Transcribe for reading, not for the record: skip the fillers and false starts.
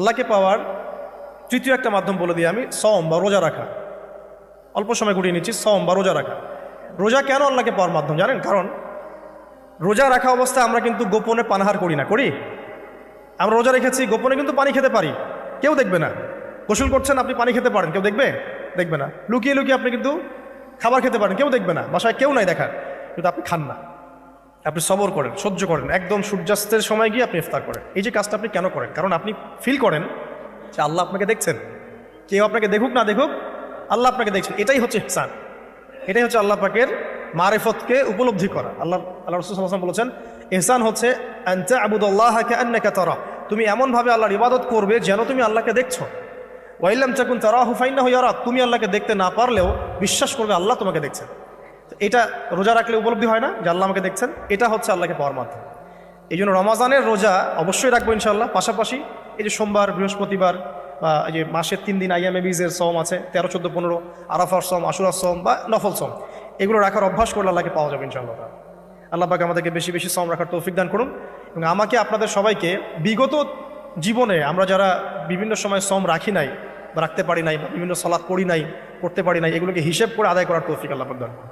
আল্লাহকে পাওয়ার তৃতীয় একটা মাধ্যম বলে দিই আমি, সওম বা রোজা রাখা। অল্প সময় ঘুরিয়ে নিচ্ছি, সওম বা রোজা রাখা। রোজা কেন আল্লাহকে পাওয়ার মাধ্যম জানেন? কারণ রোজা রাখা অবস্থায় আমরা কিন্তু গোপনে পানাহার করি না, করি? আমরা রোজা রেখেছি, গোপনে কিন্তু পানি খেতে পারি, কেউ দেখবে না। গোসল করছেন, আপনি পানি খেতে পারেন, কেউ দেখবে? দেখবে না। লুকিয়ে লুকিয়ে আপনি কিন্তু খাবার খেতে পারেন, কেউ দেখবে না, বাসায় কেউ নাই দেখার, কিন্তু আপনি খান না। আপনি সবর করেন, সহ্য করেন, একদম সূর্যাস্তের সময় গিয়ে আপনি ইফতার করেন। এই যে কাজটা আপনি কেন করেন? কারণ আপনি ফিল করেন যে আল্লাহ আপনাকে দেখছেন। কেউ আপনাকে দেখুক না দেখুক, আল্লাহ আপনাকে দেখছেন। এটাই হচ্ছে ইহসান, এটাই হচ্ছে আল্লাহ পাকের মারিফতকে উপলব্ধি করা। আল্লাহ রাসূল সাল্লাল্লাহু আলাইহি ওয়াসাল্লাম বলেছেন, ইহসান হচ্ছে আন তা'বুদাল্লাহা কাআন্নাকা তারা, তুমি এমনভাবে আল্লাহর ইবাদত করবে যেন তুমি আল্লাহকে দেখছো। ওয়া ইল্লাম তাকুন তারাহু ফাইন্নাহু ইয়ারাক, তুমি আল্লাহকে দেখতে না পারলেও বিশ্বাস করবে আল্লাহ তোমাকে দেখছেন। এটা রোজা রাখলে উপলব্ধি হয় না যে আল্লাহ আমাকে দেখছেন? এটা হচ্ছে আল্লাহকে পাওয়ার মাধ্যম। এই জন্য রমাজানের রোজা অবশ্যই রাখবো ইনশাআল্লাহ। পাশাপাশি এই যে সোমবার, বৃহস্পতিবার বা এই যে মাসের 3 দিন আইয়ামে বীজের সওম আছে, 13, 14, 15, আরাফার সওম, আশুরার সওম বা নফল সওম, এগুলো রাখার অভ্যাস করলে আল্লাহকে পাওয়া যাবে ইনশাআল্লাহ। আল্লাহ পাক আমাদেরকে বেশি বেশি সওম রাখার তৌফিক দান করুন। এবং আমাকে, আপনাদের সবাইকে বিগত জীবনে আমরা যারা বিভিন্ন সময় সওম রাখি নাই বা রাখতে পারি নাই বা বিভিন্ন সালাত পড়ি নাই, পড়তে পারি নাই, এগুলোকে হিসেব করে আদায় করার তৌফিক আল্লাহ পাক দান করুন।